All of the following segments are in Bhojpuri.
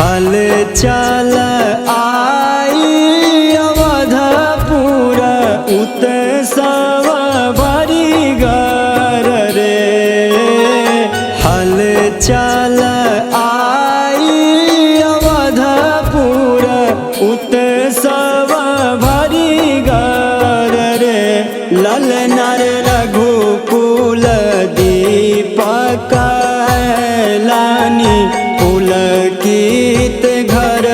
हल चल आई अवधपुर उत्सव भरी घर रे। हल चल आई अवधपुर उत्सव भरी घर रे। ललनर रघुकुल दीपक लानी पुलकित घर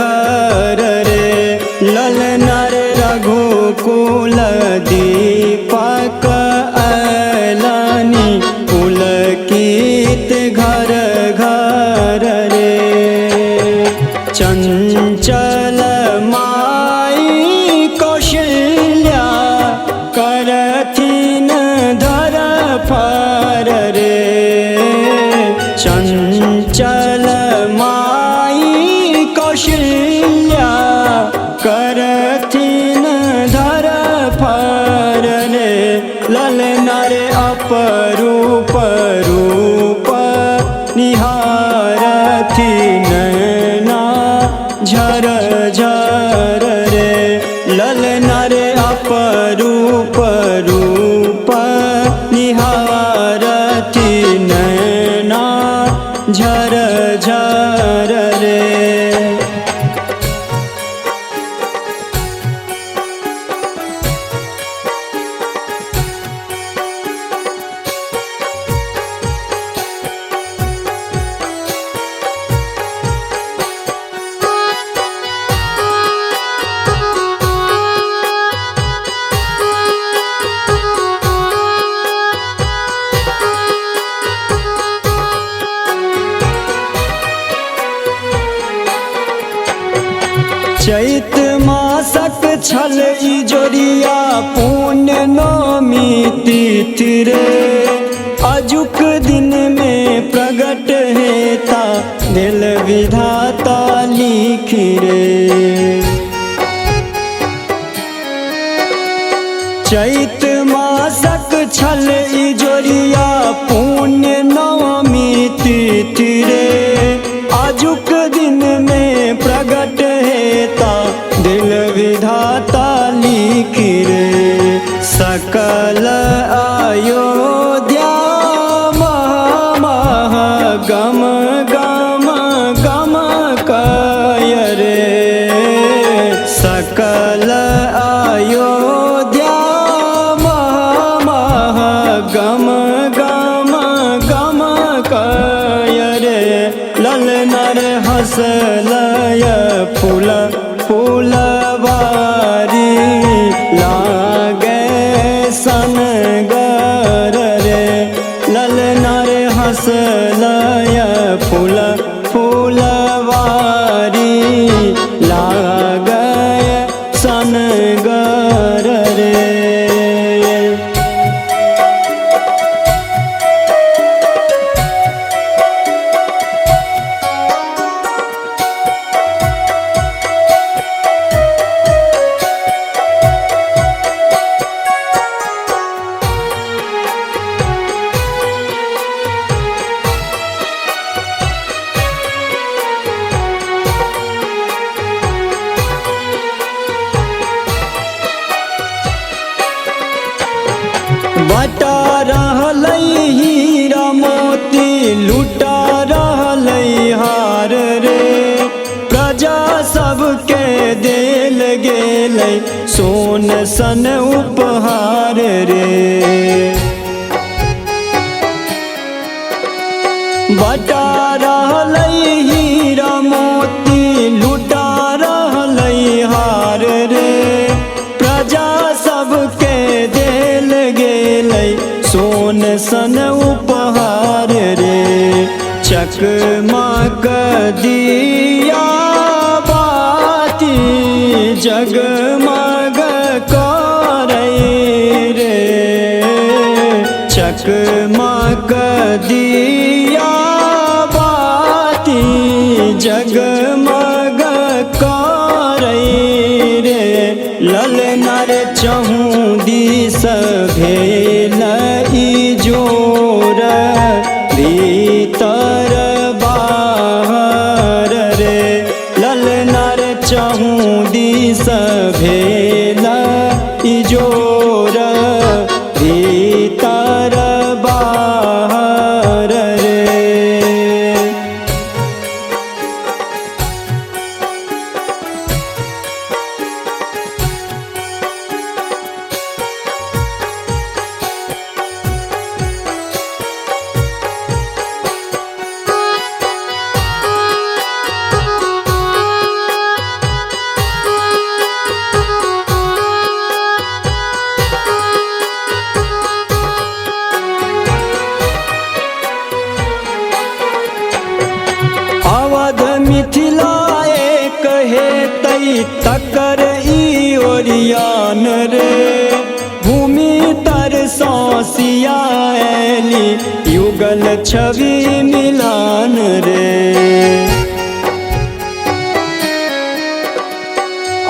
घर रे। ललनर रघुकुल दीपक लानी पुलकित घर घर रे। चंचल माई कौशल्या करथिन धर फर रे। चंचल माई कौशल्या करथिन धर फर रे। ललनर अपरूप रूप निहारथि नैना झर झर रे। ललनर अपरूप रूप निहारथि नैना झर झर रे। चैत मासक छल इजोरिया पुण्य नवमी तिथि रे। अजुक दिन में प्रगट हेता दिल विधाता लिखि रे। चैत मासक छल इजोरिया पुण्य नवमी तिथि रे। आजुक दिन में प्रगट हेता दिल विधाता लिखि रे। सकल अयोध्या मह मह गम गम गम कय रे। सकल अयोध्या मह मह गम गम गम कय रे। ललनर हसलय फूल फूलवारी लागे सनगर रे। ललनर हसलय फूल फूलवारी लागे सनगर रे। बटा रहलै हीरा मोती लुटा रहलै हार रे। प्रजा सबके देल गेलै सोन सन उपहार रे। बटा रहलै हीरा मोती लुटा रहलै हार रे। प्रजा सबके देल गेलै सोन सन उपहार रे। चकमक दिया बाती जगमग करै रे। चकमक दिया बाती जगमग करै रे। ललनर चहु दिस भेल इजोर भीतर बाहर रे। मिथिलाए कहे तई तकर ई ओरियान रे भूमि तर सौसियाली युगल छवि मिलान रे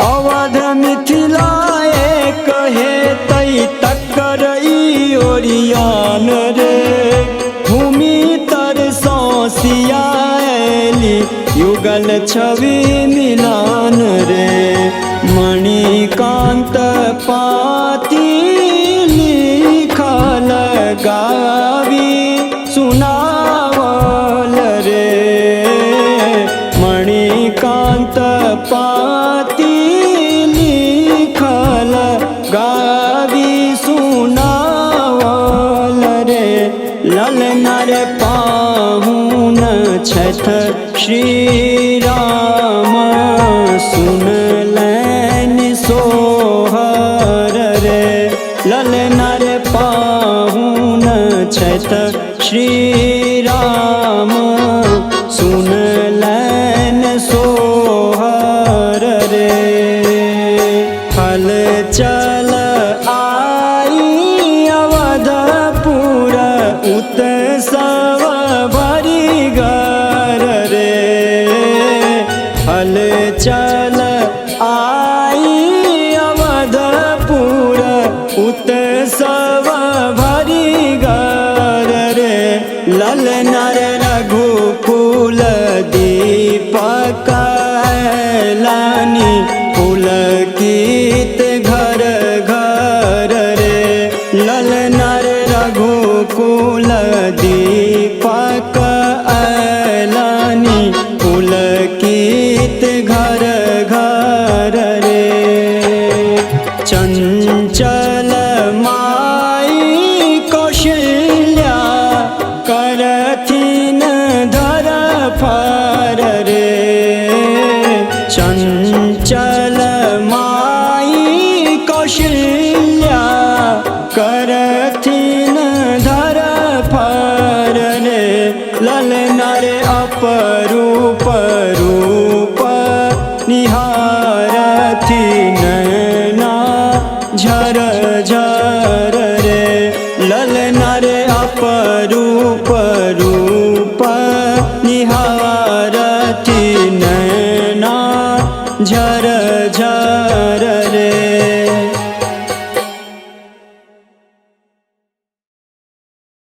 अवध मिथिलाए कहे तई तकर ई ओरियान रे भूमि तर सौसियाली युगल छवि मिलान रे मणिकांत पाती लिखल गावी सुनावल रे मणिकांत पाती लिखल गावी सुनावल रे ललना रे पाहुन छठ श्री राम सुनलैन सोहर रे ललना रे पाहुन छठ श्री राम सुनलैन सोहर रे हल चल आई अवधपुर उत्सव भरी घर रे हल चल आई अवधपुर उत्सव भरी घर रे ललना रे रघुकुल दीपक लानी पुलकित घर घर रे ललना रे रघुकुल दीपक लानी पुलकित घर घर रे चंचल माई कौशल्या करथिन धर फर रे चंचल माई कौशल्या करथिन धर फर रे ललना रे अपरूप रूप निहारथि नैना झर झर रे ललना रे अपरूप रूप निहारथि नैना झर झर